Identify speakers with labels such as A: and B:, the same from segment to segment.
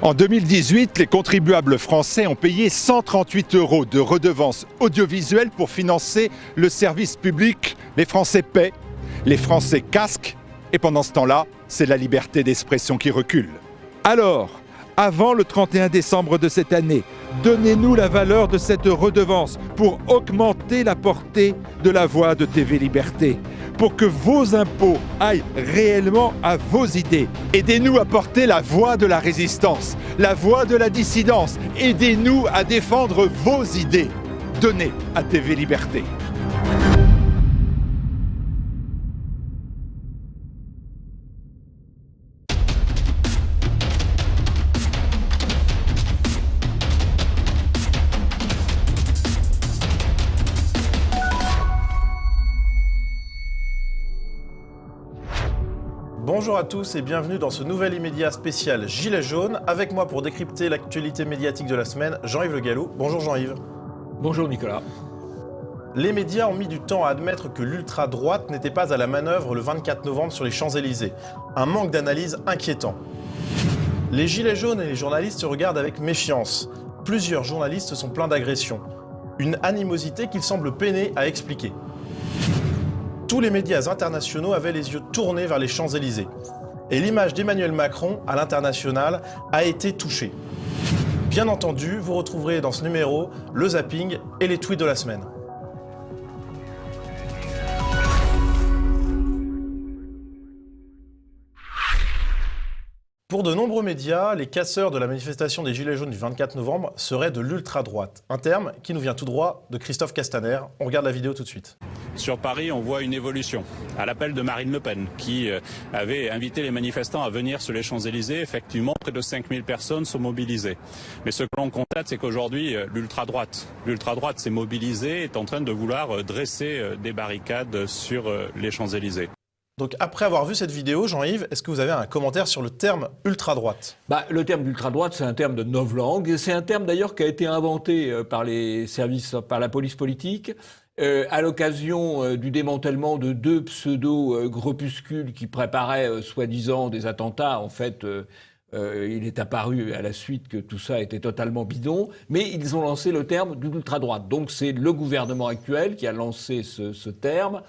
A: En 2018, les contribuables français ont payé 138 € de redevances audiovisuelles pour financer le service public. Les Français paient, les Français casquent, et pendant ce temps-là, c'est la liberté d'expression qui recule. Alors, avant le 31 décembre de cette année, donnez-nous la valeur de cette redevance pour augmenter la portée de la voix de TV Liberté, pour que vos impôts aillent réellement à vos idées. Aidez-nous à porter la voix de la résistance, la voix de la dissidence. Aidez-nous à défendre vos idées. Donnez à TV Liberté.
B: Bonjour à tous et bienvenue dans ce nouvel immédiat spécial Gilets jaunes. Avec moi pour décrypter l'actualité médiatique de la semaine, Jean-Yves Le Gallou. Bonjour Jean-Yves.
C: Bonjour Nicolas.
B: Les médias ont mis du temps à admettre que l'ultra-droite n'était pas à la manœuvre le 24 novembre sur les Champs-Élysées. Un manque d'analyse inquiétant. Les Gilets jaunes et les journalistes se regardent avec méfiance. Plusieurs journalistes sont pleins d'agressions. Une animosité qu'ils semblent peiner à expliquer. Tous les médias internationaux avaient les yeux tournés vers les Champs-Élysées. Et l'image d'Emmanuel Macron à l'international a été touchée. Bien entendu, vous retrouverez dans ce numéro le zapping et les tweets de la semaine. Pour de nombreux médias, les casseurs de la manifestation des Gilets jaunes du 24 novembre seraient de l'ultra-droite. Un terme qui nous vient tout droit de Christophe Castaner. On regarde la vidéo tout de suite.
D: Sur Paris, on voit une évolution. À l'appel de Marine Le Pen, qui avait invité les manifestants à venir sur les Champs-Élysées, effectivement, près de 5000 personnes sont mobilisées. Mais ce que l'on constate, c'est qu'aujourd'hui, l'ultra-droite s'est mobilisée, est en train de vouloir dresser des barricades sur les Champs-Élysées.
B: Donc après avoir vu cette vidéo, Jean-Yves, est-ce que vous avez un commentaire sur le terme ultra-droite ?
C: Le terme d'ultra-droite, c'est un terme de novlangue. C'est un terme d'ailleurs qui a été inventé par les services, par la police politique, à l'occasion du démantèlement de deux pseudo-groupuscules qui préparaient soi-disant des attentats. En fait, il est apparu à la suite que tout ça était totalement bidon, mais ils ont lancé le terme d'ultra-droite. Donc c'est le gouvernement actuel qui a lancé ce terme.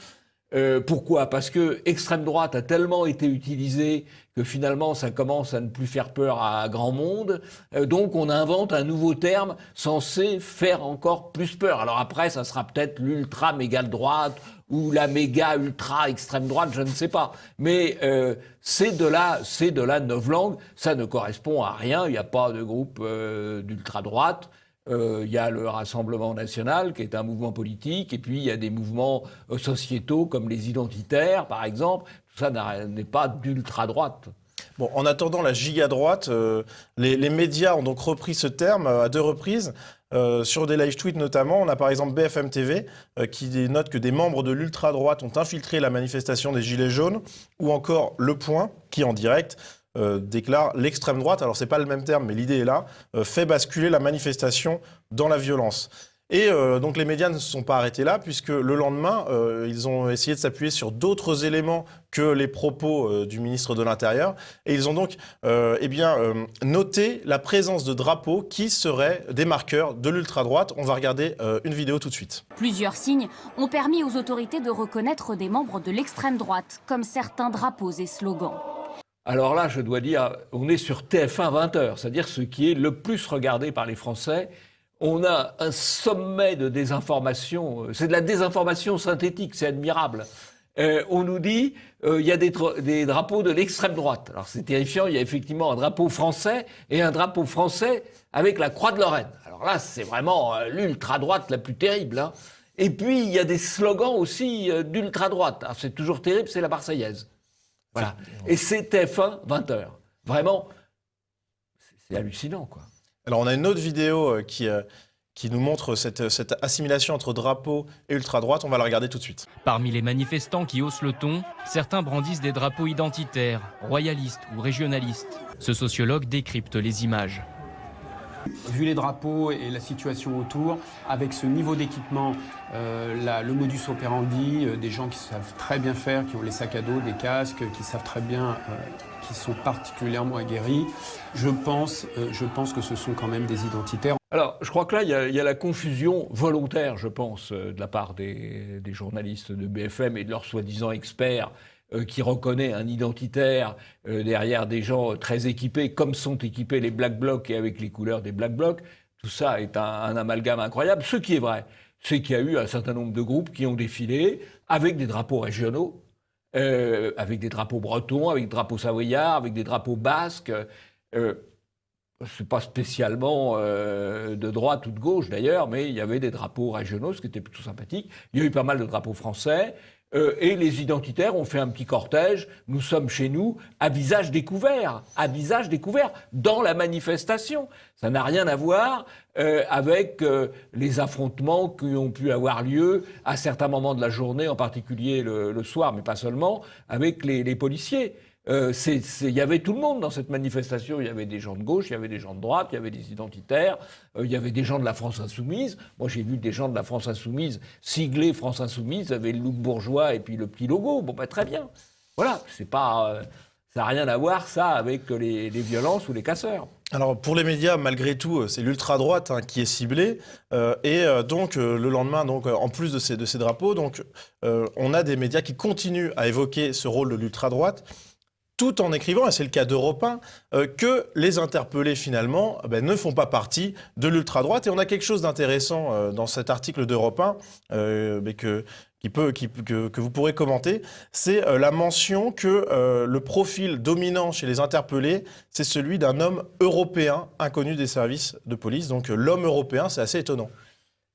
C: Pourquoi ? Parce que extrême droite a tellement été utilisé que finalement ça commence à ne plus faire peur à grand monde. Donc on invente un nouveau terme censé faire encore plus peur. Alors après ça sera peut-être l'ultra méga droite ou la méga ultra extrême droite, je ne sais pas. Mais c'est de la novlangue. Ça ne correspond à rien. Il n'y a pas de groupe d'ultra droite. Il y a le Rassemblement national, qui est un mouvement politique, et puis il y a des mouvements sociétaux, comme les identitaires, par exemple. Tout ça n'est pas d'ultra-droite.
B: Bon, en attendant la giga-droite, les médias ont donc repris ce terme à deux reprises. Sur des live tweets notamment, on a par exemple BFM TV qui note que des membres de l'ultra-droite ont infiltré la manifestation des Gilets jaunes, ou encore Le Point, qui en direct déclare l'extrême droite, alors c'est pas le même terme mais l'idée est là, fait basculer la manifestation dans la violence. Et donc les médias ne se sont pas arrêtés là puisque le lendemain, ils ont essayé de s'appuyer sur d'autres éléments que les propos du ministre de l'Intérieur et ils ont donc noté la présence de drapeaux qui seraient des marqueurs de l'ultra-droite. On va regarder une vidéo tout de suite.
E: Plusieurs signes ont permis aux autorités de reconnaître des membres de l'extrême droite, comme certains drapeaux et slogans.
C: Alors là, je dois dire, on est sur TF1 20h, c'est-à-dire ce qui est le plus regardé par les Français. On a un sommet de désinformation, c'est de la désinformation synthétique, c'est admirable. On nous dit, il y a des drapeaux de l'extrême droite. Alors c'est terrifiant, il y a effectivement un drapeau français et un drapeau français avec la croix de Lorraine. Alors là, c'est vraiment l'ultra-droite la plus terrible, hein. Et puis, il y a des slogans aussi d'ultra-droite. Alors c'est toujours terrible, c'est la Marseillaise. Voilà. Et c'est TF1 20h. Vraiment, c'est hallucinant, quoi.
B: Alors, on a une autre vidéo qui nous montre cette assimilation entre drapeau et ultra-droite. On va la regarder tout de suite.
F: Parmi les manifestants qui haussent le ton, certains brandissent des drapeaux identitaires, royalistes ou régionalistes. Ce sociologue décrypte les images.
G: Vu les drapeaux et la situation autour, avec ce niveau d'équipement, le modus operandi, des gens qui savent très bien faire, qui ont les sacs à dos, des casques, qui savent très bien, qui sont particulièrement aguerris, je pense que ce sont quand même des identitaires.
C: Alors, je crois que là, il y a la confusion volontaire, je pense, de la part des journalistes de BFM et de leurs soi-disant experts qui reconnaît un identitaire derrière des gens très équipés, comme sont équipés les Black Blocs et avec les couleurs des Black Blocs. Tout ça est un amalgame incroyable. Ce qui est vrai, c'est qu'il y a eu un certain nombre de groupes qui ont défilé avec des drapeaux régionaux, avec des drapeaux bretons, avec des drapeaux savoyards, avec des drapeaux basques. C'est pas spécialement de droite ou de gauche d'ailleurs, mais il y avait des drapeaux régionaux, ce qui était plutôt sympathique. Il y a eu pas mal de drapeaux français. Et les identitaires ont fait un petit cortège. Nous sommes chez nous, à visage découvert dans la manifestation. Ça n'a rien à voir avec les affrontements qui ont pu avoir lieu à certains moments de la journée, en particulier le soir, mais pas seulement, avec les policiers. Il y avait tout le monde dans cette manifestation. Il y avait des gens de gauche, il y avait des gens de droite, il y avait des identitaires, il y avait des gens de la France Insoumise. Moi, j'ai vu des gens de la France Insoumise siglés France Insoumise, avec le look bourgeois et puis le petit logo. Bon, très bien. Voilà, c'est pas, ça n'a rien à voir, ça, avec les violences ou les casseurs.
B: Alors pour les médias, malgré tout, c'est l'ultra-droite qui est ciblée. Donc le lendemain, en plus de ces drapeaux, on a des médias qui continuent à évoquer ce rôle de l'ultra-droite, tout en écrivant, et c'est le cas d'Europe 1, que les interpellés finalement ne font pas partie de l'ultra-droite. Et on a quelque chose d'intéressant dans cet article d'Europe 1 que vous pourrez commenter, c'est la mention que le profil dominant chez les interpellés, c'est celui d'un homme européen inconnu des services de police. Donc l'homme européen, c'est assez étonnant.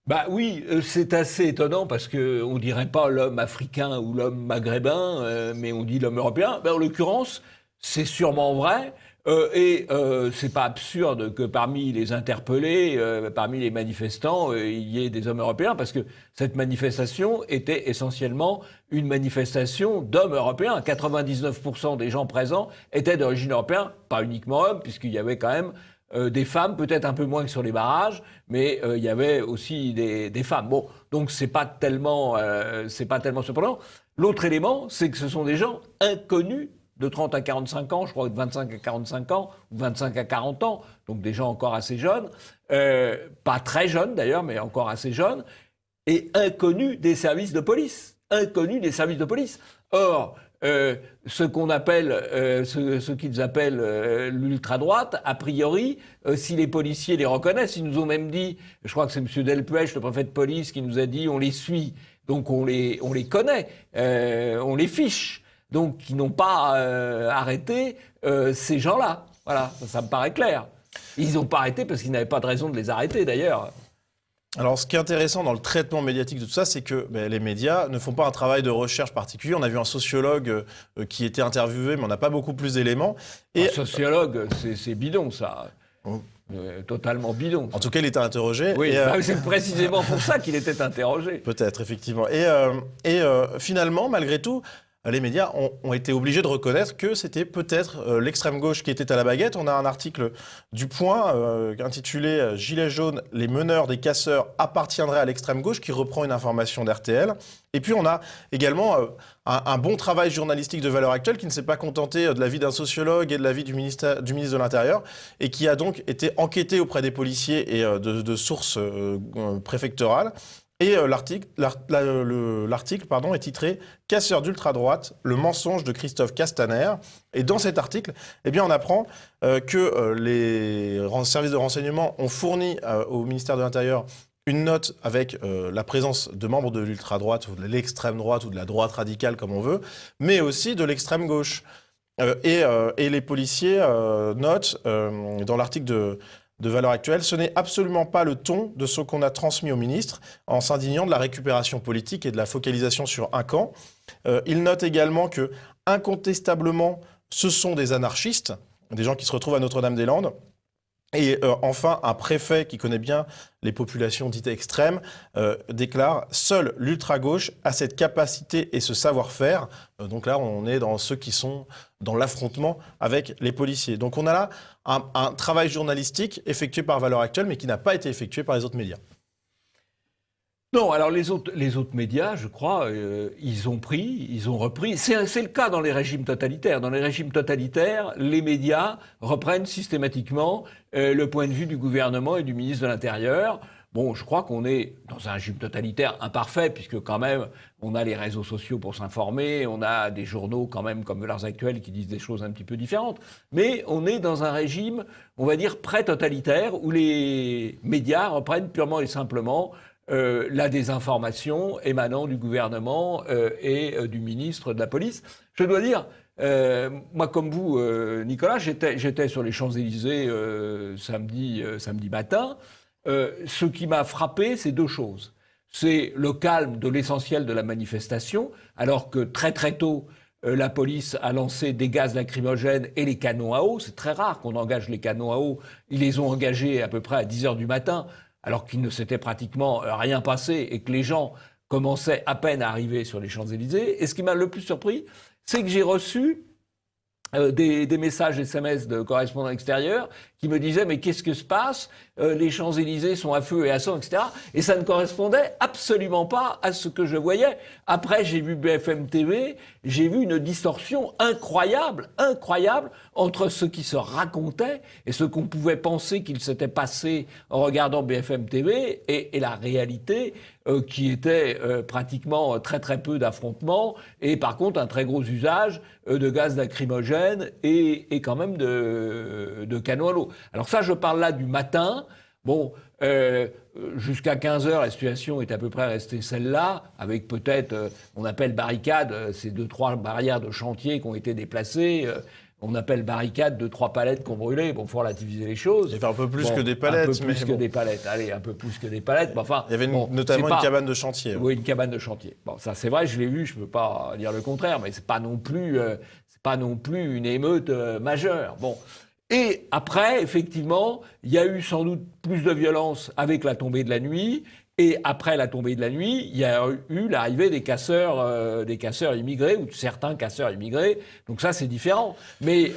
C: Bah oui, c'est assez étonnant parce qu'on ne dirait pas l'homme africain ou l'homme maghrébin, mais on dit l'homme européen. En l'occurrence, c'est sûrement vrai. C'est pas absurde que parmi les interpellés, parmi les manifestants, il y ait des hommes européens, parce que cette manifestation était essentiellement une manifestation d'hommes européens. 99% des gens présents étaient d'origine européenne, pas uniquement hommes, puisqu'il y avait quand même des femmes, peut-être un peu moins que sur les barrages, mais il y avait aussi des femmes. Bon, donc c'est pas tellement surprenant. L'autre élément, c'est que ce sont des gens inconnus de 30 à 45 ans, je crois de 25 à 45 ans, ou 25 à 40 ans, donc des gens encore assez jeunes, pas très jeunes d'ailleurs, mais encore assez jeunes, et inconnus des services de police. Inconnus des services de police. Or, ce qu'ils appellent l'ultra-droite, a priori, si les policiers les reconnaissent, ils nous ont même dit, je crois que c'est M. Delpech, le préfet de police, qui nous a dit on les suit, donc on les connaît, on les fiche. Donc, ils n'ont pas arrêté ces gens-là. Voilà, ça me paraît clair. Ils n'ont pas arrêté parce qu'ils n'avaient pas de raison de les arrêter, d'ailleurs.
B: Alors, ce qui est intéressant dans le traitement médiatique de tout ça, c'est que les médias ne font pas un travail de recherche particulier. On a vu un sociologue qui était interviewé, mais on n'a pas beaucoup plus d'éléments.
C: Un sociologue, c'est bidon, ça. Totalement bidon.
B: En tout cas, il était interrogé.
C: Oui, c'est précisément pour ça qu'il était interrogé.
B: Peut-être, effectivement. Et finalement, malgré tout, les médias ont été obligés de reconnaître que c'était peut-être l'extrême gauche qui était à la baguette. On a un article du Point intitulé « Gilets jaunes, les meneurs des casseurs appartiendraient à l'extrême gauche » qui reprend une information d'RTL. Et puis on a également un bon travail journalistique de Valeurs Actuelles qui ne s'est pas contenté de l'avis d'un sociologue et de l'avis du ministre de l'Intérieur et qui a donc été enquêté auprès des policiers et de sources préfectorales. Et l'article est titré « Casseurs d'ultra-droite, le mensonge de Christophe Castaner ». Et dans cet article, on apprend que les services de renseignement ont fourni au ministère de l'Intérieur une note avec la présence de membres de l'ultra-droite ou de l'extrême droite ou de la droite radicale, comme on veut, mais aussi de l'extrême gauche. Et les policiers notent dans l'article de Valeurs Actuelles, ce n'est absolument pas le ton de ce qu'on a transmis au ministre en s'indignant de la récupération politique et de la focalisation sur un camp. Il note également que, incontestablement, ce sont des anarchistes, des gens qui se retrouvent à Notre-Dame-des-Landes, Et enfin, un préfet qui connaît bien les populations dites extrêmes déclare « Seule l'ultra-gauche a cette capacité et ce savoir-faire ». Donc là, on est dans ceux qui sont dans l'affrontement avec les policiers. Donc on a là un travail journalistique effectué par Valeurs Actuelles, mais qui n'a pas été effectué par les autres médias.
C: Non, alors les autres médias, je crois, ils ont repris. C'est le cas dans les régimes totalitaires. Dans les régimes totalitaires, les médias reprennent systématiquement le point de vue du gouvernement et du ministre de l'Intérieur. Bon, je crois qu'on est dans un régime totalitaire imparfait, puisque quand même, on a les réseaux sociaux pour s'informer, on a des journaux quand même comme Valeurs Actuelles qui disent des choses un petit peu différentes. Mais on est dans un régime, on va dire, pré-totalitaire, où les médias reprennent purement et simplement la désinformation émanant du gouvernement et du ministre de la police. Je dois dire, moi comme vous, Nicolas, j'étais sur les Champs-Élysées samedi matin. Ce qui m'a frappé, c'est deux choses. C'est le calme de l'essentiel de la manifestation, alors que très très tôt, la police a lancé des gaz lacrymogènes et les canons à eau. C'est très rare qu'on engage les canons à eau. Ils les ont engagés à peu près à 10h du matin, alors qu'il ne s'était pratiquement rien passé et que les gens commençaient à peine à arriver sur les Champs-Élysées. Et ce qui m'a le plus surpris, c'est que j'ai reçu des messages SMS de correspondants extérieurs qui me disaient « mais qu'est-ce que se passe ? Les Champs-Élysées sont à feu et à sang, etc. » Et ça ne correspondait absolument pas à ce que je voyais. Après, j'ai vu BFM TV, j'ai vu une distorsion incroyable entre ce qui se racontait et ce qu'on pouvait penser qu'il s'était passé en regardant BFM TV et la réalité qui était pratiquement très très peu d'affrontements et par contre un très gros usage de gaz lacrymogène et quand même de canons à l'eau. Alors ça, je parle là du matin. Bon, jusqu'à 15h, la situation est à peu près restée celle-là, avec peut-être, on appelle barricades, ces 2-3 barrières de chantier qui ont été déplacées. On appelle barricades 2-3 palettes qu'on brûlait. Bon, faut relativiser les choses.
B: Il y avait un peu plus que des palettes.
C: Un peu plus que des palettes. Allez, un peu plus que des palettes. Mais enfin,
B: il y avait notamment une cabane de chantier.
C: Oui, une cabane de chantier. Bon, ça c'est vrai, je l'ai vu, je peux pas dire le contraire, mais c'est pas non plus une émeute majeure. Bon. Et après, effectivement, il y a eu sans doute plus de violence avec la tombée de la nuit. Et après la tombée de la nuit, il y a eu l'arrivée des casseurs immigrés, ou de certains casseurs immigrés. Donc ça, c'est différent. Mais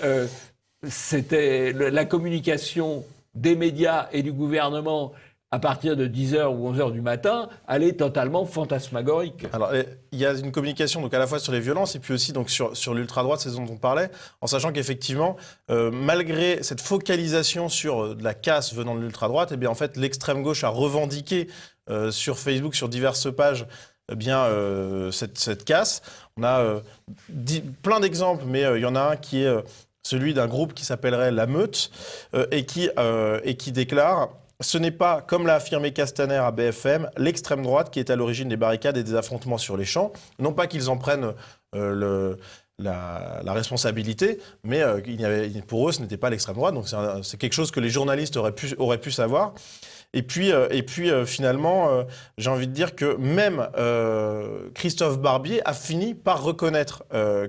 C: c'était la communication des médias et du gouvernement à partir de 10h ou 11h du matin, elle est totalement fantasmagorique.
B: Alors, il y a une communication donc à la fois sur les violences et puis aussi donc sur l'ultra-droite, c'est ce dont on parlait, en sachant qu'effectivement, malgré cette focalisation sur de la casse venant de l'ultra-droite, eh bien en fait, l'extrême gauche a revendiqué sur Facebook, sur diverses pages, cette casse. On a plein d'exemples, mais il y en a un qui est celui d'un groupe qui s'appellerait La Meute et qui déclare... Ce n'est pas, comme l'a affirmé Castaner à BFM, l'extrême droite qui est à l'origine des barricades et des affrontements sur les champs. Non pas qu'ils en prennent la responsabilité, mais pour eux, ce n'était pas l'extrême droite. Donc c'est quelque chose que les journalistes auraient pu savoir. Et puis finalement, j'ai envie de dire que même Christophe Barbier a fini par reconnaître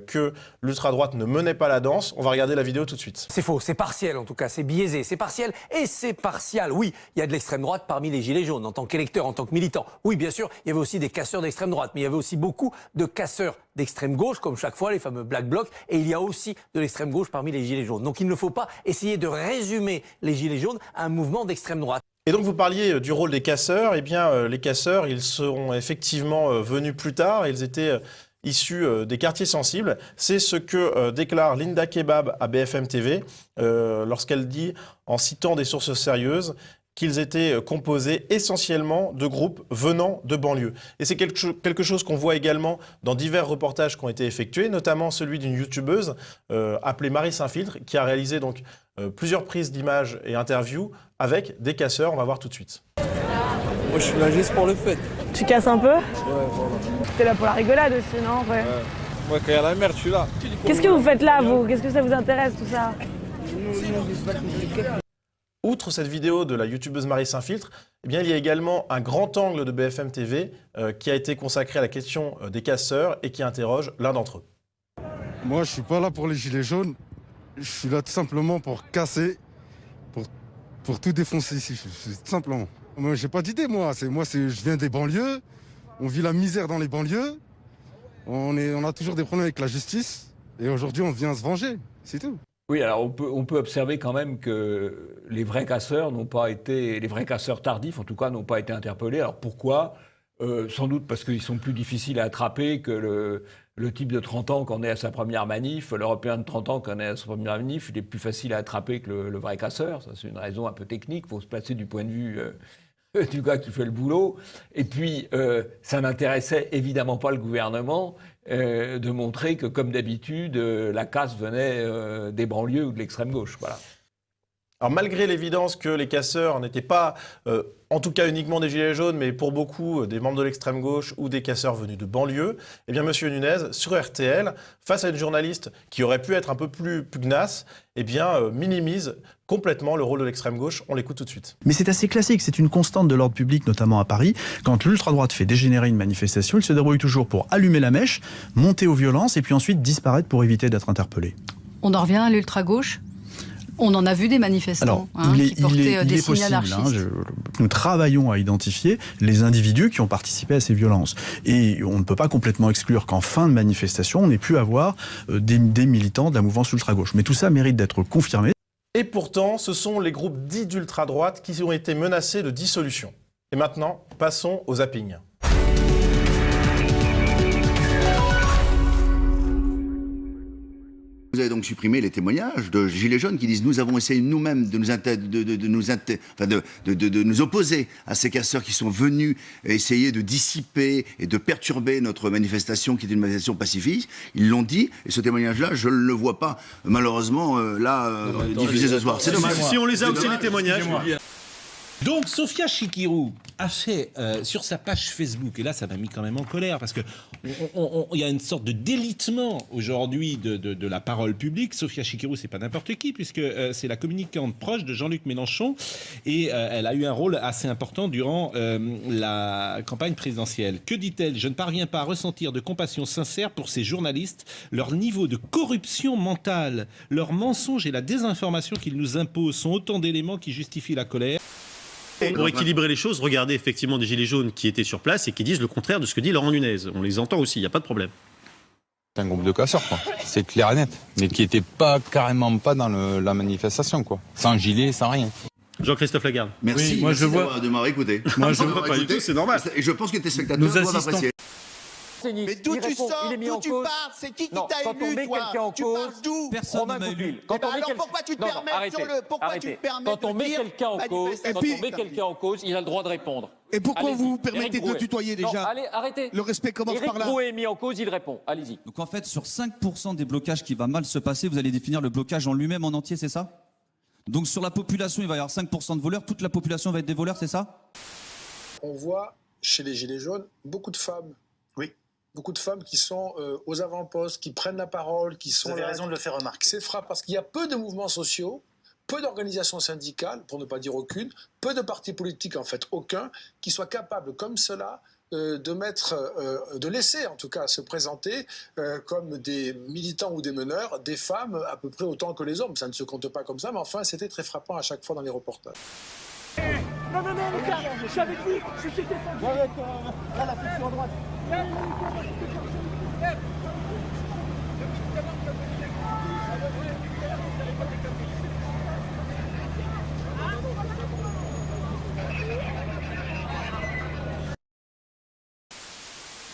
B: que l'ultra-droite ne menait pas la danse. On va regarder la vidéo tout de suite.
H: C'est faux, c'est partiel en tout cas, c'est biaisé, c'est partiel et c'est partial. Oui, il y a de l'extrême droite parmi les gilets jaunes, en tant qu'électeurs, en tant que militants. Oui, bien sûr, il y avait aussi des casseurs d'extrême droite, mais il y avait aussi beaucoup de casseurs d'extrême gauche, comme chaque fois, les fameux Black Blocs, et il y a aussi de l'extrême gauche parmi les gilets jaunes. Donc il ne faut pas essayer de résumer les gilets jaunes à un mouvement d'extrême droite.
B: Et donc vous parliez du rôle des casseurs. Eh bien, les casseurs, ils sont effectivement venus plus tard. Ils étaient issus des quartiers sensibles. C'est ce que déclare Linda Kebab à BFM TV lorsqu'elle dit, en citant des sources sérieuses, qu'ils étaient composés essentiellement de groupes venant de banlieue. Et c'est quelque chose qu'on voit également dans divers reportages qui ont été effectués, notamment celui d'une youtubeuse appelée Marie Saint-Filtre, qui a réalisé donc plusieurs prises d'images et interviews avec des casseurs. On va voir tout de suite.
I: Moi, je suis là juste pour le fait.
J: Tu casses un peu?
I: Ouais, voilà.
J: T'es là pour la rigolade aussi, non? Ouais.
I: Moi, quand il y a la merde, je suis là.
J: Qu'est-ce que vous faites là, vous? Qu'est-ce que ça vous intéresse, tout ça?
B: Outre cette vidéo de la youtubeuse Marie Saint-Filtre, eh bien, il y a également un grand angle de BFM TV qui a été consacré à la question des casseurs et qui interroge l'un d'entre eux.
K: Moi, je suis pas là pour les gilets jaunes. Je suis là tout simplement pour casser, pour pour tout défoncer ici, c'est tout simplement. Moi, j'ai pas d'idée, je viens des banlieues, on vit la misère dans les banlieues, on a toujours des problèmes avec la justice, et aujourd'hui, on vient se venger, c'est tout.
C: Oui, alors on peut observer quand même que les vrais casseurs tardifs en tout cas, n'ont pas été interpellés. Alors pourquoi ? Sans doute parce qu'ils sont plus difficiles à attraper que le type de 30 ans qu'on est à sa première manif, l'Européen de 30 ans qu'on est à sa première manif, il est plus facile à attraper que le vrai casseur. Ça, c'est une raison un peu technique, il faut se placer du point de vue du gars qui fait le boulot. Et puis, ça n'intéressait évidemment pas le gouvernement de montrer que, comme d'habitude, la casse venait des banlieues ou de l'extrême gauche. Voilà.
B: Alors malgré l'évidence que les casseurs n'étaient pas, en tout cas uniquement des gilets jaunes, mais pour beaucoup des membres de l'extrême gauche ou des casseurs venus de banlieue, eh bien Monsieur Nunez, sur RTL, face à une journaliste qui aurait pu être un peu plus pugnace, eh bien minimise complètement le rôle de l'extrême gauche. On l'écoute tout de suite.
L: Mais c'est assez classique, c'est une constante de l'ordre public, notamment à Paris. Quand l'ultra-droite fait dégénérer une manifestation, il se débrouille toujours pour allumer la mèche, monter aux violences et puis ensuite disparaître pour éviter d'être interpellé.
M: On en revient à l'ultra-gauche ? On en a vu des manifestants qui portaient des signes anarchistes.
L: Nous travaillons à identifier les individus qui ont participé à ces violences. Et on ne peut pas complètement exclure qu'en fin de manifestation, on ait pu avoir des militants de la mouvance ultra-gauche. Mais tout ça mérite d'être confirmé.
B: Et pourtant, ce sont les groupes dits d'ultra-droite qui ont été menacés de dissolution. Et maintenant, passons au zapping.
N: Vous avez donc supprimé les témoignages de gilets jaunes qui disent « Nous avons essayé nous-mêmes de nous opposer à ces casseurs qui sont venus essayer de dissiper et de perturber notre manifestation qui était une manifestation pacifique. » Ils l'ont dit, et ce témoignage-là, je ne le vois pas malheureusement diffusé ce soir. C'est dommage.
O: Si on les a aussi les témoignages. Donc Sofia Chikirou a fait sur sa page Facebook, et là ça m'a mis quand même en colère, parce qu'il y a une sorte de délitement aujourd'hui de la parole publique. Sofia Chikirou, c'est pas n'importe qui, puisque c'est la communicante proche de Jean-Luc Mélenchon, et elle a eu un rôle assez important durant la campagne présidentielle. Que dit-elle ? « Je ne parviens pas à ressentir de compassion sincère pour ces journalistes, leur niveau de corruption mentale, leurs mensonges et la désinformation qu'ils nous imposent sont autant d'éléments qui justifient la colère. » Pour équilibrer les choses, regardez effectivement des gilets jaunes qui étaient sur place et qui disent le contraire de ce que dit Laurent Nunez. On les entend aussi, il n'y a pas de problème.
P: C'est un groupe de casseurs, quoi. C'est clair et net. Mais qui n'était carrément pas dans la manifestation, quoi. Sans gilet, sans rien.
O: Jean-Christophe Lagarde.
N: Merci,
P: moi je
N: vois de m'avoir écouté.
O: Moi je vois pas du tout, c'est normal.
N: Et je pense que tes spectateurs doivent apprécier.
Q: Mais d'où tu sors, d'où tu parles, c'est qui t'a élu, toi? Tu parles d'où?
R: Personne ne m'a élu.
Q: Alors pourquoi tu te permets sur le... Pourquoi tu te permets
R: quand on met quelqu'un en cause,
Q: quand
R: on met quelqu'un en cause, il a le droit de répondre.
Q: Et pourquoi vous vous permettez de le tutoyer déjà?
R: Non, allez, arrêtez.
Q: Le respect commence par là.
R: Éric Rouet est mis en cause, il répond. Allez-y.
S: Donc en fait, sur 5% des blocages qui va mal se passer, vous allez définir le blocage en lui-même en entier, c'est ça? Donc sur la population, il va y avoir 5% de voleurs, toute la population va être des voleurs, c'est ça?
T: On voit chez les Gilets jaunes beaucoup de femmes. Oui. Beaucoup de femmes qui sont aux avant-postes, qui prennent la parole, qui sont... Vous avez raison de le faire remarquer. C'est frappant parce qu'il y a peu de mouvements sociaux, peu d'organisations syndicales, pour ne pas dire aucune, peu de partis politiques, en fait aucun, qui soient capables comme cela de laisser en tout cas se présenter comme des militants ou des meneurs, des femmes à peu près autant que les hommes. Ça ne se compte pas comme ça, mais enfin c'était très frappant à chaque fois dans les reportages.
Q: Non, Lucas, je suis avec lui, je suis Stéphane. Là, la section à droite.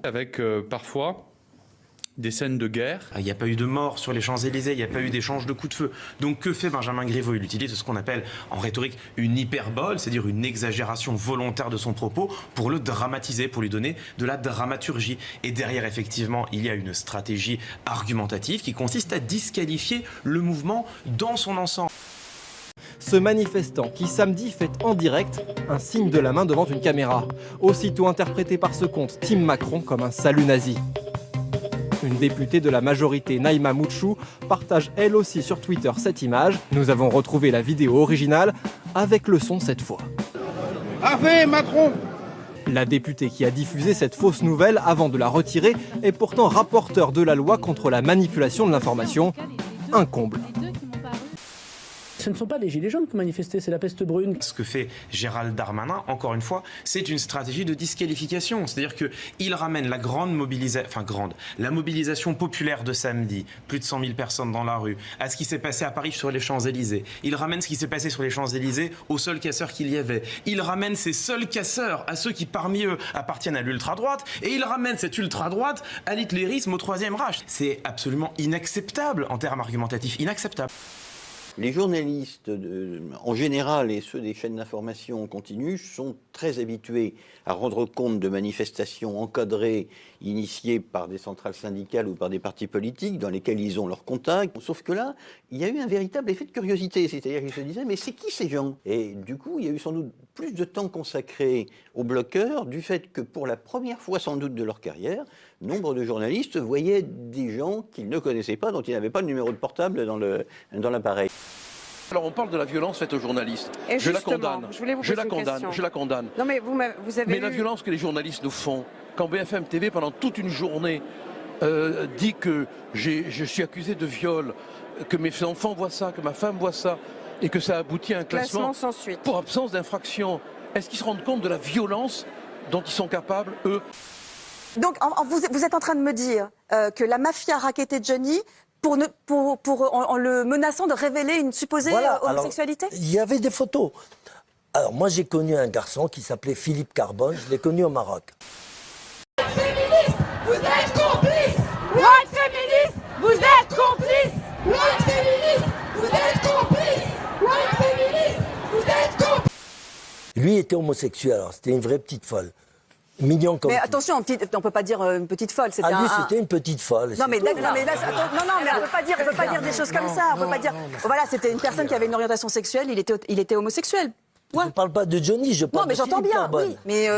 U: Avec parfois des scènes de guerre.
V: Il n'y a pas eu de mort sur les Champs-Élysées, il n'y a pas eu d'échange de coups de feu. Donc que fait Benjamin Griveaux? Il utilise ce qu'on appelle en rhétorique une hyperbole, c'est-à-dire une exagération volontaire de son propos pour le dramatiser, pour lui donner de la dramaturgie. Et derrière, effectivement, il y a une stratégie argumentative qui consiste à disqualifier le mouvement dans son ensemble.
W: Ce manifestant qui samedi fait en direct un signe de la main devant une caméra, aussitôt interprété par ce compte Team Macron comme un salut nazi. Une députée de la majorité, Naïma Mouchou, partage elle aussi sur Twitter cette image. Nous avons retrouvé la vidéo originale avec le son cette fois.
Q: Arrête, Macron!
W: La députée qui a diffusé cette fausse nouvelle avant de la retirer est pourtant rapporteure de la loi contre la manipulation de l'information. Un comble.
A: Ce ne sont pas les gilets jaunes qui ont manifesté, c'est la peste brune.
V: Ce que fait Gérald Darmanin, encore une fois, c'est une stratégie de disqualification. C'est-à-dire qu'il ramène la la mobilisation populaire de samedi, plus de 100 000 personnes dans la rue, à ce qui s'est passé à Paris sur les Champs-Élysées. Il ramène ce qui s'est passé sur les Champs-Élysées aux seuls casseurs qu'il y avait. Il ramène ces seuls casseurs à ceux qui parmi eux appartiennent à l'ultra-droite, et il ramène cette ultra-droite à l'hitlérisme, au Troisième Reich. C'est absolument inacceptable en termes argumentatifs, inacceptable.
D: Les journalistes, en général, et ceux des chaînes d'information continue, sont très habitués à rendre compte de manifestations encadrées, initiées par des centrales syndicales ou par des partis politiques, dans lesquels ils ont leurs contacts. Sauf que là, il y a eu un véritable effet de curiosité. C'est-à-dire qu'ils se disaient, mais c'est qui ces gens? Et du coup, il y a eu sans doute plus de temps consacré aux bloqueurs, du fait que pour la première fois sans doute de leur carrière, nombre de journalistes voyaient des gens qu'ils ne connaissaient pas, dont ils n'avaient pas le numéro de portable dans l'appareil.
E: Alors on parle de la violence faite aux journalistes.
X: Et
E: je la condamne.
X: Je
E: la condamne.
X: Non mais vous avez
E: la violence que les journalistes nous font, quand BFM TV pendant toute une journée dit que je suis accusé de viol, que mes enfants voient ça, que ma femme voit ça, et que ça aboutit à un classement
X: sans suite
E: pour absence d'infraction. Est-ce qu'ils se rendent compte de la violence dont ils sont capables, eux?
X: Donc vous êtes en train de me dire que la mafia a racketté Johnny en le menaçant de révéler une supposée homosexualité?
Y: Alors, il y avait des photos. Alors moi j'ai connu un garçon qui s'appelait Philippe Carbone, je l'ai connu au Maroc.
Q: White féministes, vous êtes complices! White féministes, vous êtes complices! White féministes, vous êtes complices! White féministes, vous êtes complices!
Y: Lui était homosexuel, alors c'était une vraie petite folle. Mignon comme.
X: Mais attention, on ne peut pas dire une petite folle.
Y: C'était une petite folle.
X: Non mais on peut pas dire des choses comme ça. On peut pas dire. Voilà, c'était une personne qui avait une orientation sexuelle. Il était homosexuel.
Y: Ouais. Je ne parle pas de Johnny, je parle
X: de Philippe Carbone. Non, mais j'entends bien. Oui, mais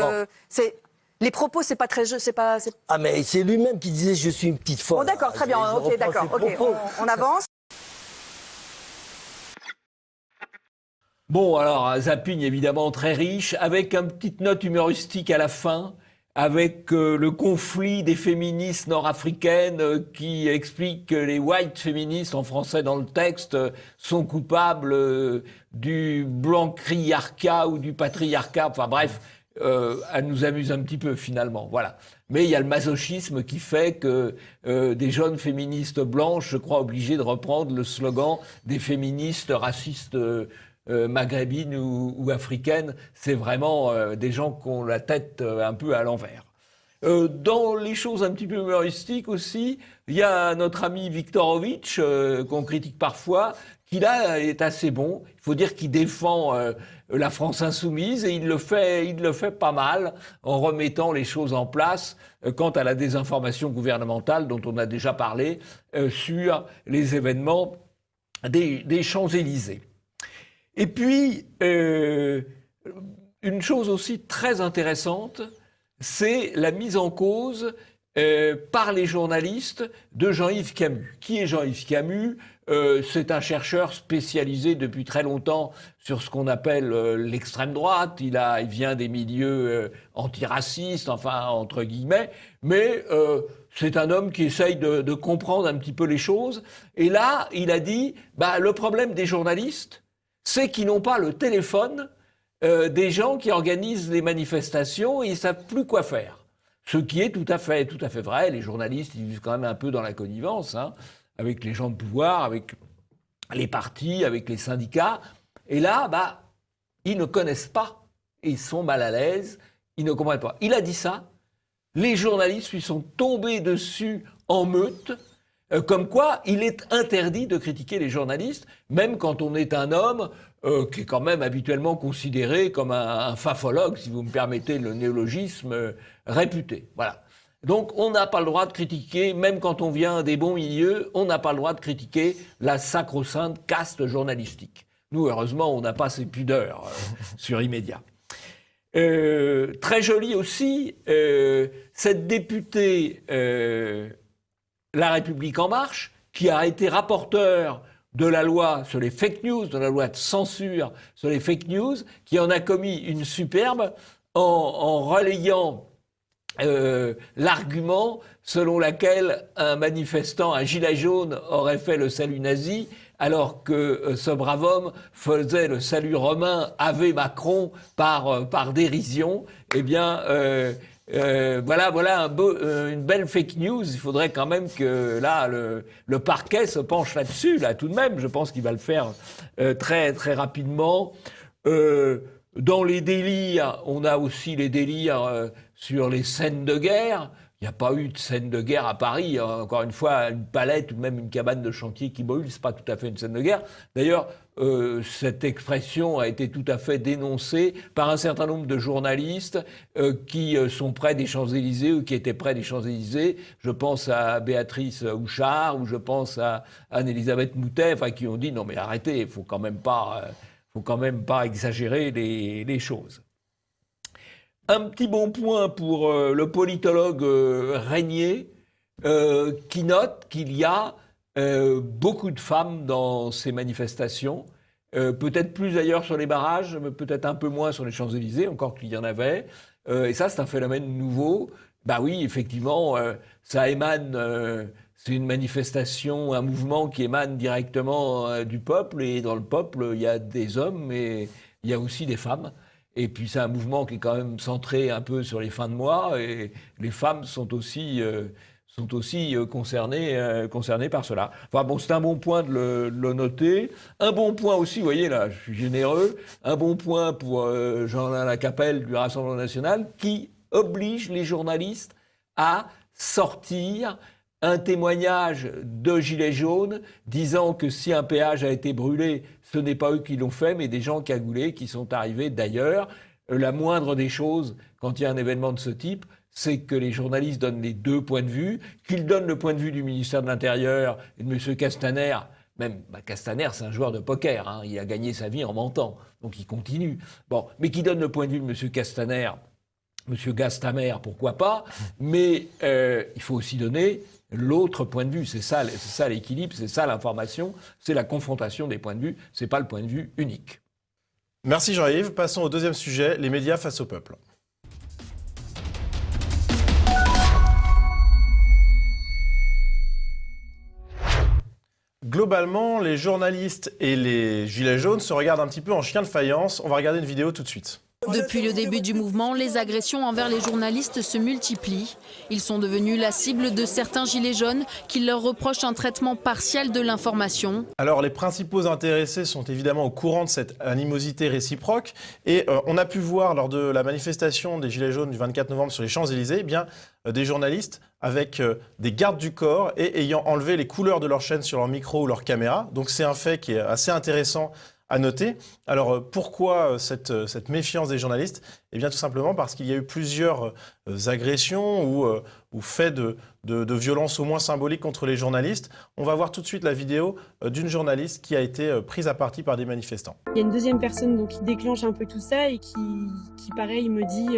X: c'est les propos, c'est pas très jeu, c'est pas.
Y: Ah mais c'est lui-même qui disait je suis une petite folle.
X: Bon d'accord, très bien. Ok, d'accord. Ok, on avance.
C: Bon, alors, un zapping évidemment très riche, avec une petite note humoristique à la fin, avec le conflit des féministes nord-africaines qui explique que les white féministes, en français dans le texte, sont coupables du blancriarcat ou du patriarcat. Enfin bref, elle nous amuse un petit peu finalement, voilà. Mais il y a le masochisme qui fait que des jeunes féministes blanches, je crois, obligées de reprendre le slogan des féministes racistes maghrébines ou africaines, c'est vraiment des gens qui ont la tête un peu à l'envers. Dans les choses un petit peu humoristiques aussi, il y a notre ami Viktorovitch, qu'on critique parfois, qui là est assez bon. Il faut dire qu'il défend la France insoumise et il le fait pas mal en remettant les choses en place quant à la désinformation gouvernementale dont on a déjà parlé sur les événements des Champs-Élysées. Et puis, une chose aussi très intéressante, c'est la mise en cause par les journalistes de Jean-Yves Camus. Qui est Jean-Yves Camus ? C'est un chercheur spécialisé depuis très longtemps sur ce qu'on appelle l'extrême droite. Il vient des milieux antiracistes, enfin, entre guillemets, mais c'est un homme qui essaye de comprendre un petit peu les choses. Et là, il a dit, le problème des journalistes, c'est qu'ils n'ont pas le téléphone des gens qui organisent les manifestations et ils ne savent plus quoi faire. Ce qui est tout à fait vrai. Les journalistes, ils vivent quand même un peu dans la connivence, avec les gens de pouvoir, avec les partis, avec les syndicats. Et là, ils ne connaissent pas. Ils sont mal à l'aise. Ils ne comprennent pas. Il a dit ça. Les journalistes lui sont tombés dessus en meute. Comme quoi, il est interdit de critiquer les journalistes, même quand on est un homme qui est quand même habituellement considéré comme un fafologue, si vous me permettez le néologisme, réputé. Voilà. Donc, on n'a pas le droit de critiquer, même quand on vient des bons milieux, on n'a pas le droit de critiquer la sacro-sainte caste journalistique. Nous, heureusement, on n'a pas ces pudeurs sur Immédiat. Très joli aussi, cette députée... La République En Marche, qui a été rapporteur de la loi sur les fake news, de la loi de censure sur les fake news, qui en a commis une superbe en relayant l'argument selon lequel un manifestant, un gilet jaune, aurait fait le salut nazi, alors que ce brave homme faisait le salut romain Ave Macron par dérision. Eh bien, voilà une belle fake news. Il faudrait quand même que là, le parquet se penche là-dessus, là, tout de même. Je pense qu'il va le faire très, très rapidement. Dans les délires, on a aussi les délires sur les scènes de guerre. Il n'y a pas eu de scène de guerre à Paris. Encore une fois, une palette ou même une cabane de chantier qui brûle, c'est pas tout à fait une scène de guerre. D'ailleurs, cette expression a été tout à fait dénoncée par un certain nombre de journalistes qui sont près des Champs-Élysées ou qui étaient près des Champs-Élysées. Je pense à Béatrice Houchard ou je pense à Anne-Elisabeth Moutet, qui ont dit non mais arrêtez, il faut quand même pas exagérer les choses. Un petit bon point pour le politologue Régnier, qui note qu'il y a beaucoup de femmes dans ces manifestations, peut-être plus d'ailleurs sur les barrages, mais peut-être un peu moins sur les Champs-Élysées, encore qu'il y en avait. Et ça, c'est un phénomène nouveau. Bah oui, effectivement, ça émane... c'est une manifestation, un mouvement qui émane directement du peuple. Et dans le peuple, il y a des hommes, mais il y a aussi des femmes. Et puis c'est un mouvement qui est quand même centré un peu sur les fins de mois. Et les femmes sont aussi concernées par cela. Enfin bon, c'est un bon point de le noter. Un bon point aussi, vous voyez là, je suis généreux, un bon point pour Jean-Alain Lacapelle du Rassemblement national qui oblige les journalistes à sortir un témoignage de Gilets jaunes disant que si un péage a été brûlé, ce n'est pas eux qui l'ont fait, mais des gens cagoulés qui sont arrivés d'ailleurs. La moindre des choses, quand il y a un événement de ce type, c'est que les journalistes donnent les deux points de vue, qu'ils donnent le point de vue du ministère de l'Intérieur et de M. Castaner. Même Castaner, c'est un joueur de poker, il a gagné sa vie en mentant, donc il continue. Bon, mais qui donne le point de vue de M. Castaner, M. Gastamer, pourquoi pas, mais il faut aussi donner l'autre point de vue. C'est ça l'équilibre, c'est ça l'information, c'est la confrontation des points de vue, c'est pas le point de vue unique.
B: Merci Jean-Yves. Passons au deuxième sujet, les médias face au peuple. Globalement, les journalistes et les gilets jaunes se regardent un petit peu en chien de faïence. On va regarder une vidéo tout de suite.
F: Depuis le début du mouvement, les agressions envers les journalistes se multiplient. Ils sont devenus la cible de certains gilets jaunes qui leur reprochent un traitement partiel de l'information.
B: Alors les principaux intéressés sont évidemment au courant de cette animosité réciproque et on a pu voir lors de la manifestation des gilets jaunes du 24 novembre sur les Champs-Élysées, des journalistes avec des gardes du corps et ayant enlevé les couleurs de leur chaîne sur leur micro ou leur caméra. Donc c'est un fait qui est assez intéressant à noter. Alors pourquoi cette méfiance des journalistes ? Eh bien tout simplement parce qu'il y a eu plusieurs agressions ou faits de violences au moins symboliques contre les journalistes. On va voir tout de suite la vidéo d'une journaliste qui a été prise à partie par des manifestants.
G: Il y a une deuxième personne donc, qui déclenche un peu tout ça et qui pareil, me dit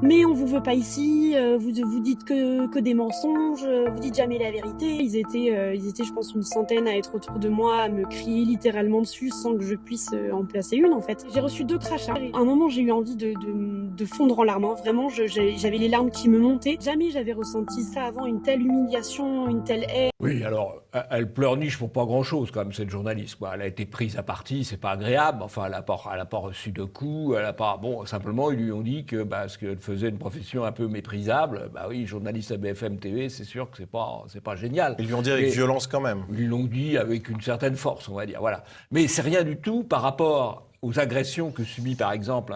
G: mais on vous veut pas ici, vous dites que des mensonges, vous dites jamais la vérité. Ils étaient je pense une centaine à être autour de moi, à me crier littéralement dessus sans que je puisse en placer une en fait. J'ai reçu 2 crachats. À un moment j'ai eu envie de fondre en larmes, vraiment j'avais les larmes qui me montaient. Jamais j'avais ressenti ça avant, une telle humiliation, une telle haine.
C: Oui, alors elle pleurniche pour pas grand-chose quand même cette journaliste. Elle a été prise à partie, c'est pas agréable. Enfin, elle a pas reçu de coups, elle a pas. Bon, simplement ils lui ont dit que parce qu'elle faisait une profession un peu méprisable. Oui, journaliste à BFM TV, c'est sûr que c'est pas génial.
B: Ils lui ont dit avec violence quand même.
C: Ils l'ont dit avec une certaine force, on va dire. Voilà. Mais c'est rien du tout par rapport aux agressions que subit par exemple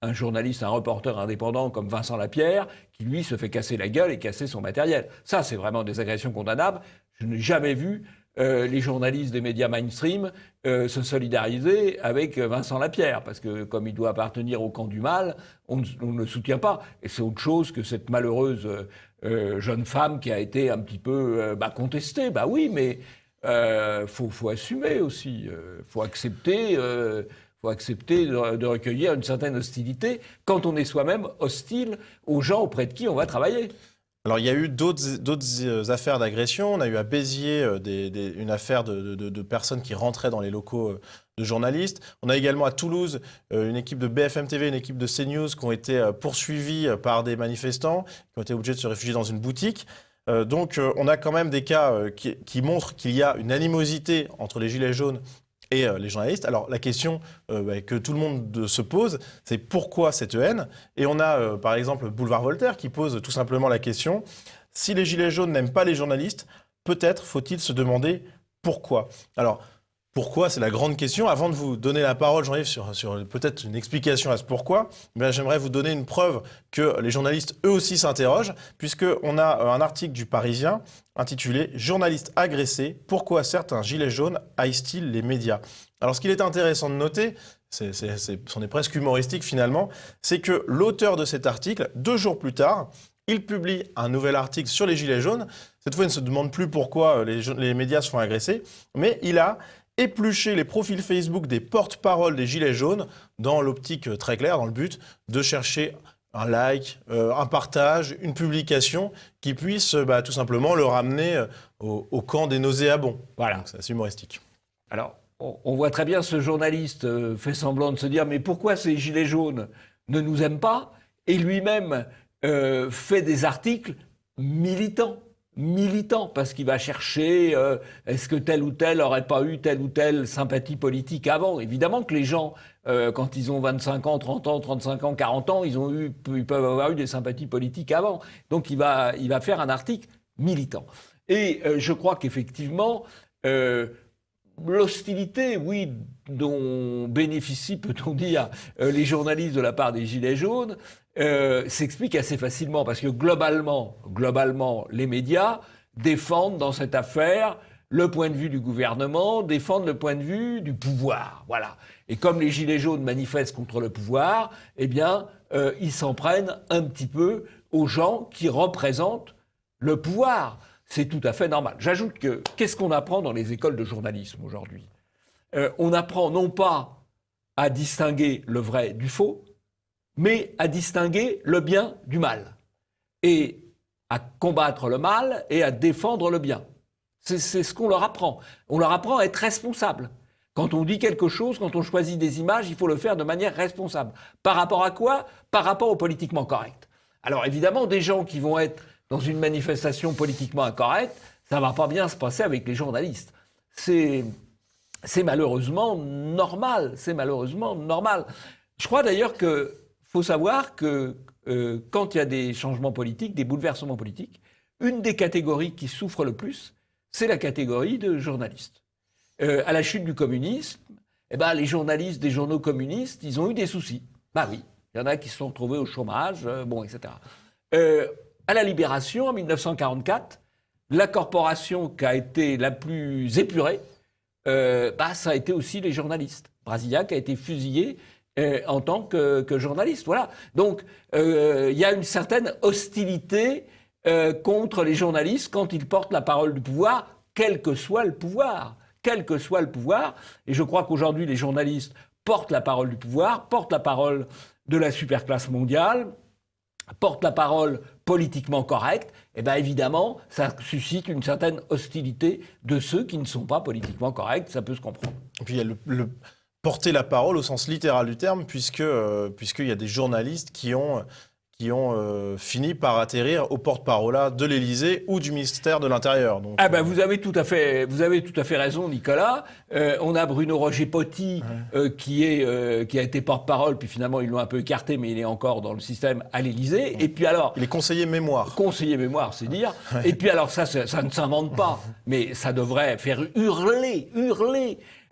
C: un journaliste, un reporter indépendant comme Vincent Lapierre, qui lui se fait casser la gueule et casser son matériel. Ça, c'est vraiment des agressions condamnables. Je n'ai jamais vu les journalistes des médias mainstream se solidariser avec Vincent Lapierre, parce que comme il doit appartenir au camp du mal, on ne le soutient pas. Et c'est autre chose que cette malheureuse jeune femme qui a été un petit peu contestée. Oui, mais faut assumer aussi, faut accepter de recueillir une certaine hostilité quand on est soi-même hostile aux gens auprès de qui on va travailler.
B: Alors il y a eu d'autres affaires d'agression. On a eu à Béziers une affaire de personnes qui rentraient dans les locaux de journalistes. On a également à Toulouse une équipe de BFM TV, une équipe de CNews qui ont été poursuivies par des manifestants, qui ont été obligés de se réfugier dans une boutique. Donc on a quand même des cas qui montrent qu'il y a une animosité entre les gilets jaunes et les journalistes. Alors la question que tout le monde se pose, c'est pourquoi cette haine? Et on a par exemple Boulevard Voltaire qui pose tout simplement la question, si les gilets jaunes n'aiment pas les journalistes, peut-être faut-il se demander pourquoi. Alors pourquoi, c'est la grande question. Avant de vous donner la parole, Jean-Yves, sur peut-être une explication à ce pourquoi, j'aimerais vous donner une preuve que les journalistes, eux aussi, s'interrogent, puisqu'on a un article du Parisien intitulé « Journalistes agressés, pourquoi certains gilets jaunes haïssent-ils les médias ?» Alors, ce qu'il est intéressant de noter, c'en est presque humoristique finalement, c'est que l'auteur de cet article, 2 jours plus tard, il publie un nouvel article sur les gilets jaunes. Cette fois, il ne se demande plus pourquoi les médias se font agresser, mais il a éplucher les profils Facebook des porte-paroles des Gilets jaunes dans l'optique très claire, dans le but de chercher un like, un partage, une publication qui puisse tout simplement le ramener au camp des nauséabonds.
C: Voilà.
B: C'est assez humoristique.
C: Alors, on voit très bien ce journaliste fait semblant de se dire « Mais pourquoi ces Gilets jaunes ne nous aiment pas ?» Et lui-même fait des articles militants, parce qu'il va chercher est-ce que tel ou tel n'aurait pas eu telle ou telle sympathie politique avant. Évidemment que les gens, quand ils ont 25 ans, 30 ans, 35 ans, 40 ans, ils peuvent avoir eu des sympathies politiques avant. Donc il va faire un article militant. Et je crois qu'effectivement, l'hostilité, oui, dont bénéficient, peut-on dire, les journalistes de la part des Gilets jaunes, s'explique assez facilement parce que globalement, les médias défendent dans cette affaire le point de vue du gouvernement, défendent le point de vue du pouvoir. Voilà. Et comme les Gilets jaunes manifestent contre le pouvoir, eh bien, ils s'en prennent un petit peu aux gens qui représentent le pouvoir. C'est tout à fait normal. J'ajoute que qu'est-ce qu'on apprend dans les écoles de journalisme aujourd'hui? On apprend non pas à distinguer le vrai du faux, mais à distinguer le bien du mal, et à combattre le mal et à défendre le bien. C'est ce qu'on leur apprend. On leur apprend à être responsable. Quand on dit quelque chose, quand on choisit des images, il faut le faire de manière responsable. Par rapport à quoi? Par rapport au politiquement correct. Alors évidemment, des gens qui vont être dans une manifestation politiquement incorrecte, ça ne va pas bien se passer avec les journalistes. C'est malheureusement normal. C'est malheureusement normal. Je crois d'ailleurs que il faut savoir que quand il y a des changements politiques, des bouleversements politiques, une des catégories qui souffre le plus, c'est la catégorie de journalistes. À la chute du communisme, les journalistes des journaux communistes, ils ont eu des soucis. Bah oui, il y en a qui se sont retrouvés au chômage, etc. À la Libération, en 1944, la corporation qui a été la plus épurée, ça a été aussi les journalistes. Brasillac a été fusillé en tant que journaliste. Voilà. Donc, il y a une certaine hostilité contre les journalistes quand ils portent la parole du pouvoir, quel que soit le pouvoir. Quel que soit le pouvoir. Et je crois qu'aujourd'hui, les journalistes portent la parole du pouvoir, portent la parole de la superclasse mondiale, portent la parole politiquement correcte. Et bien évidemment, ça suscite une certaine hostilité de ceux qui ne sont pas politiquement corrects. Ça peut se comprendre.
B: Et puis il y a le porter la parole au sens littéral du terme, puisqu'il y a des journalistes qui ont fini par atterrir au porte-parole de l'Élysée ou du ministère de l'Intérieur. Donc,
C: vous avez tout à fait raison, Nicolas. On a Bruno Roger-Poty qui a été porte-parole, puis finalement ils l'ont un peu écarté, mais il est encore dans le système à l'Élysée. Et puis alors,
B: il est conseiller mémoire.
C: Conseiller mémoire, c'est dire. Et puis alors ça ne s'invente pas, mais ça devrait faire hurler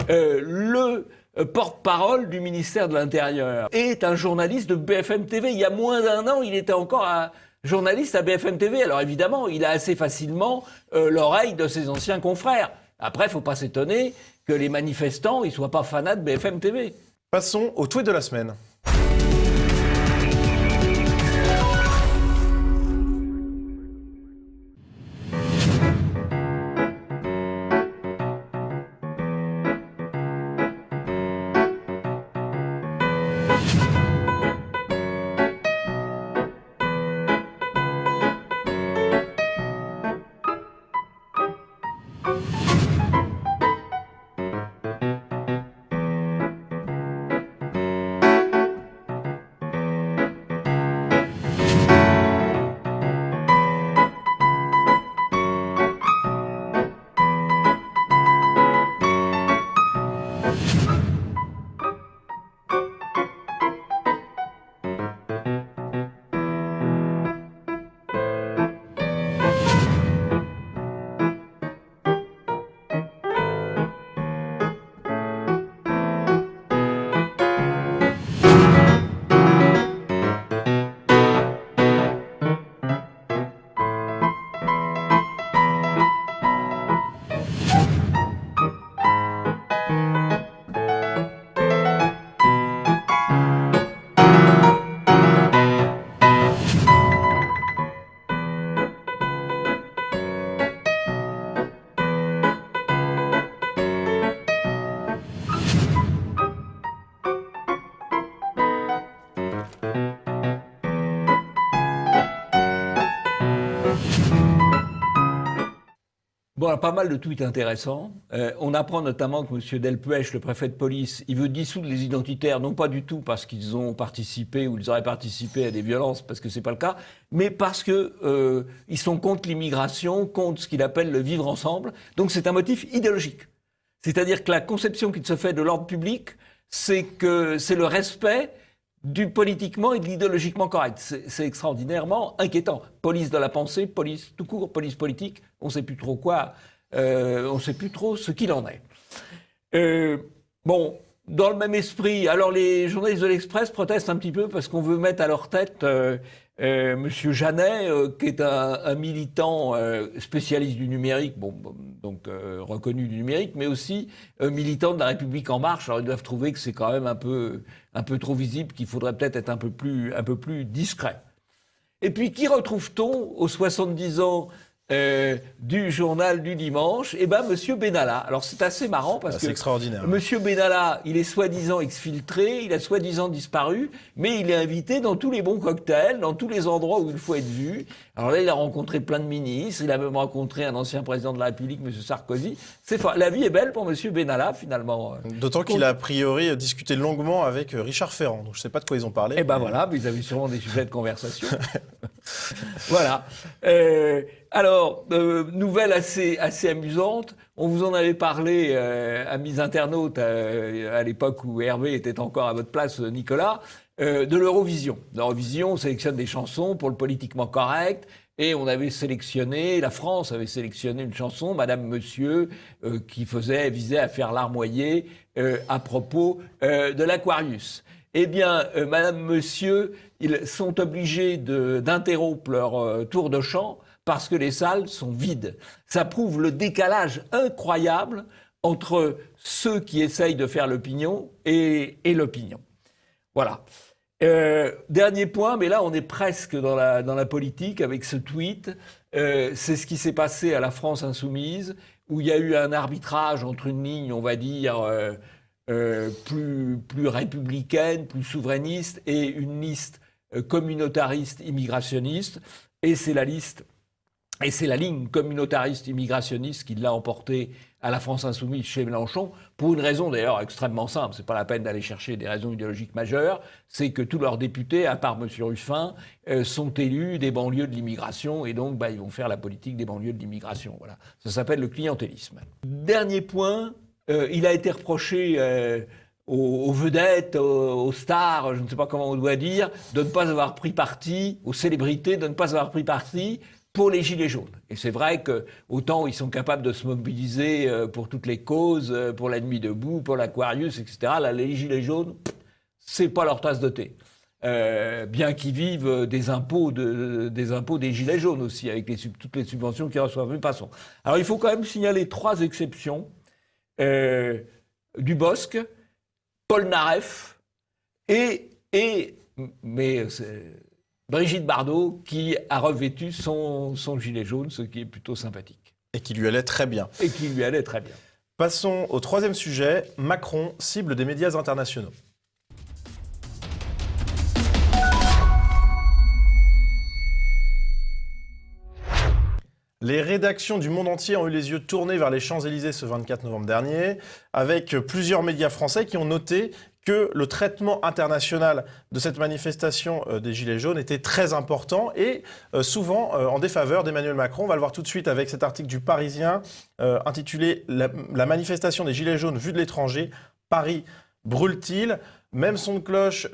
C: le porte-parole du ministère de l'Intérieur, est un journaliste de BFM TV. Il y a moins d'1 an, il était encore un journaliste à BFM TV. Alors évidemment, il a assez facilement l'oreille de ses anciens confrères. Après, il ne faut pas s'étonner que les manifestants ne soient pas fanats de BFM TV.
B: Passons au tweet de la semaine.
C: Bon, il y a pas mal de tweets intéressants. On apprend notamment que M. Delpech, le préfet de police, il veut dissoudre les identitaires, non pas du tout parce qu'ils ont participé ou ils auraient participé à des violences, parce que c'est pas le cas, mais parce que ils sont contre l'immigration, contre ce qu'il appelle le vivre ensemble. Donc c'est un motif idéologique. C'est-à-dire que la conception qui se fait de l'ordre public, c'est que c'est le respect du politiquement et de l'idéologiquement correct. C'est extraordinairement inquiétant. Police de la pensée, police tout court, police politique, on ne sait plus trop quoi, on ne sait plus trop ce qu'il en est. Bon, dans le même esprit, alors les journalistes de l'Express protestent un petit peu parce qu'on veut mettre à leur tête Monsieur Jeannet, qui est un militant spécialiste du numérique, donc reconnu du numérique, mais aussi militant de la République En Marche. Alors ils doivent trouver que c'est quand même un peu trop visible, qu'il faudrait peut-être être un peu plus discret. Et puis qui retrouve-t-on aux 70 ans du journal du dimanche? Eh ben, Monsieur Benalla. Alors c'est assez marrant parce que
B: c'est extraordinaire.
C: Monsieur Benalla, il est soi-disant exfiltré, il a soi-disant disparu, mais il est invité dans tous les bons cocktails, dans tous les endroits où il faut être vu. Alors là, il a rencontré plein de ministres, il a même rencontré un ancien président de la République, Monsieur Sarkozy. La vie est belle pour Monsieur Benalla, finalement.
B: D'autant qu'il a a priori discuté longuement avec Richard Ferrand. Donc je ne sais pas de quoi ils ont parlé.
C: Eh ben voilà, mais ils avaient sûrement des sujets de conversation. Voilà. Alors, nouvelle assez amusante, on vous en avait parlé, amis internautes, à l'époque où Hervé était encore à votre place, Nicolas, de l'Eurovision. L'Eurovision sélectionne des chansons pour le politiquement correct, et on avait sélectionné, la France avait sélectionné une chanson, Madame Monsieur, qui visait à faire larmoyer à propos de l'Aquarius. Eh bien, Madame Monsieur, ils sont obligés d'interrompre leur tour de chant parce que les salles sont vides. Ça prouve le décalage incroyable entre ceux qui essayent de faire l'opinion et l'opinion. Voilà. Dernier point, mais là on est presque dans la politique avec ce tweet. C'est ce qui s'est passé à la France Insoumise, où il y a eu un arbitrage entre une ligne, on va dire, plus républicaine, plus souverainiste, et une liste communautariste immigrationniste. Et c'est la ligne communautariste immigrationniste qui l'a emporté à la France Insoumise chez Mélenchon, pour une raison d'ailleurs extrêmement simple. C'est pas la peine d'aller chercher des raisons idéologiques majeures. C'est que tous leurs députés, à part M. Ruffin, sont élus des banlieues de l'immigration, et donc ils vont faire la politique des banlieues de l'immigration. Voilà. Ça s'appelle le clientélisme. Dernier point, il a été reproché aux vedettes, aux stars, je ne sais pas comment on doit dire, de ne pas avoir pris parti, aux célébrités, de ne pas avoir pris parti pour les Gilets jaunes. Et c'est vrai que autant ils sont capables de se mobiliser pour toutes les causes, pour la nuit debout, pour l'Aquarius, etc. Là, les Gilets jaunes, c'est pas leur tasse de thé. Bien qu'ils vivent des impôts des Gilets jaunes aussi, avec toutes les subventions qu'ils reçoivent. Mais passons. Alors il faut quand même signaler 3 exceptions. Dubosc, Polnareff mais Brigitte Bardot, qui a revêtu son gilet jaune, ce qui est plutôt sympathique.
B: Et qui lui allait très bien. Passons au 3e sujet. Macron, cible des médias internationaux. Les rédactions du monde entier ont eu les yeux tournés vers les Champs-Élysées ce 24 novembre dernier, avec plusieurs médias français qui ont noté que le traitement international de cette manifestation des Gilets jaunes était très important et souvent en défaveur d'Emmanuel Macron. On va le voir tout de suite avec cet article du Parisien intitulé « La manifestation des Gilets jaunes vue de l'étranger, Paris brûle-t-il ?» Même son de cloche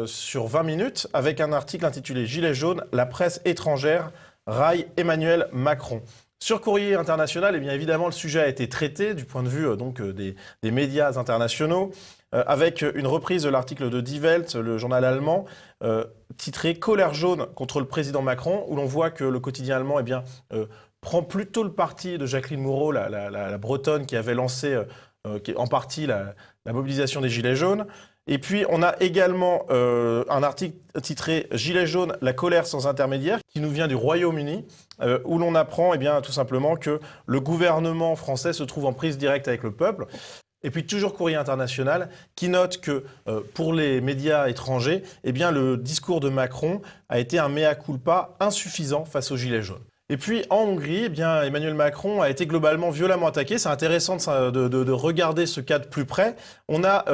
B: sur 20 minutes avec un article intitulé « Gilets jaunes, la presse étrangère raille Emmanuel Macron ». Sur Courrier International, eh bien évidemment, le sujet a été traité du point de vue des médias internationaux, avec une reprise de l'article de Die Welt, le journal allemand, titré « Colère jaune contre le président Macron », où l'on voit que le quotidien allemand prend plutôt le parti de Jacqueline Moreau, la Bretonne, qui avait lancé en partie la mobilisation des Gilets jaunes. Et puis, on a également un article titré « Gilets jaunes, la colère sans intermédiaire » qui nous vient du Royaume-Uni, où l'on apprend tout simplement que le gouvernement français se trouve en prise directe avec le peuple. Et puis, toujours Courrier International, qui note que pour les médias étrangers, le discours de Macron a été un mea culpa insuffisant face aux Gilets jaunes. Et puis en Hongrie, eh bien, Emmanuel Macron a été globalement violemment attaqué. C'est intéressant de regarder ce cas de plus près. On a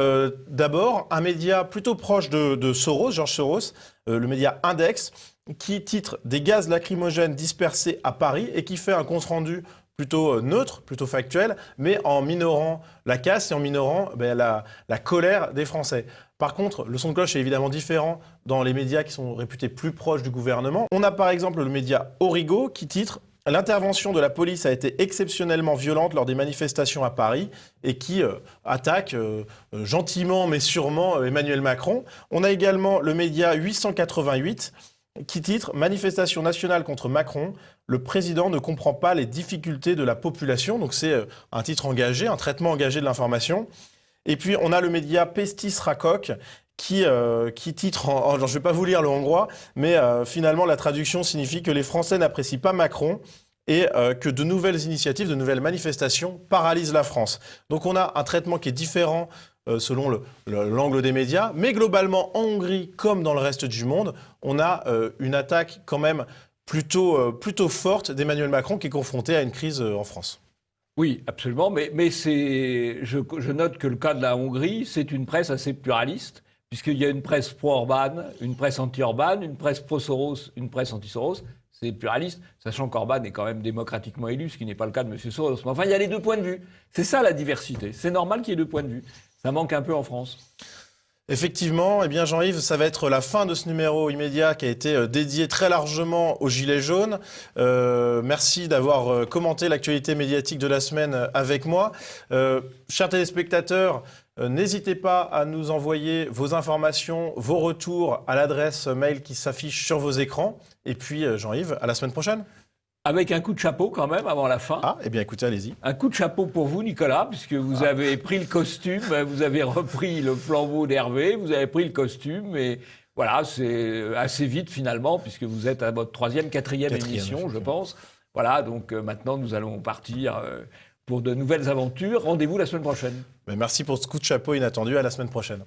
B: d'abord un média plutôt proche de Soros, George Soros, le média Index, qui titre « Des gaz lacrymogènes dispersés à Paris » et qui fait un compte-rendu plutôt neutre, plutôt factuel, mais en minorant la casse et en minorant la colère des Français. Par contre, le son de cloche est évidemment différent dans les médias qui sont réputés plus proches du gouvernement. On a par exemple le média Origo qui titre « L'intervention de la police a été exceptionnellement violente lors des manifestations à Paris » et qui attaque gentiment mais sûrement Emmanuel Macron. On a également le média 888 qui titre « Manifestation nationale contre Macron, le président ne comprend pas les difficultés de la population ». Donc c'est un titre engagé, un traitement engagé de l'information. Et puis on a le média Pestis Rakok qui titre, je ne vais pas vous lire le hongrois, mais finalement la traduction signifie que les Français n'apprécient pas Macron et que de nouvelles initiatives, de nouvelles manifestations paralysent la France. Donc on a un traitement qui est différent selon l'angle des médias, mais globalement en Hongrie comme dans le reste du monde, on a une attaque quand même plutôt forte d'Emmanuel Macron qui est confronté à une crise en France.
C: Oui, absolument, mais je note que le cas de la Hongrie, c'est une presse assez pluraliste, puisqu'il y a une presse pro-Orban, une presse anti-Orban, une presse pro-Soros, une presse anti-Soros. C'est pluraliste, sachant qu'Orban est quand même démocratiquement élu, ce qui n'est pas le cas de M. Soros. Mais enfin, il y a les deux points de vue. C'est ça la diversité. C'est normal qu'il y ait deux points de vue. Ça manque un peu en France.
B: Effectivement, eh bien Jean-Yves, ça va être la fin de ce numéro immédiat qui a été dédié très largement aux Gilets jaunes. Merci d'avoir commenté l'actualité médiatique de la semaine avec moi. Chers téléspectateurs, n'hésitez pas à nous envoyer vos informations, vos retours à l'adresse mail qui s'affiche sur vos écrans. Et puis Jean-Yves, à la semaine prochaine.
C: Avec un coup de chapeau quand même avant la fin.
B: Ah, eh bien écoutez, allez-y.
C: Un coup de chapeau pour vous, Nicolas, puisque vous avez pris le costume, vous avez repris le flambeau d'Hervé, vous avez pris le costume, et voilà, c'est assez vite finalement, puisque vous êtes à votre troisième, quatrième émission, je pense. Voilà, donc maintenant nous allons partir pour de nouvelles aventures. Rendez-vous la semaine prochaine.
B: Merci pour ce coup de chapeau inattendu, à la semaine prochaine.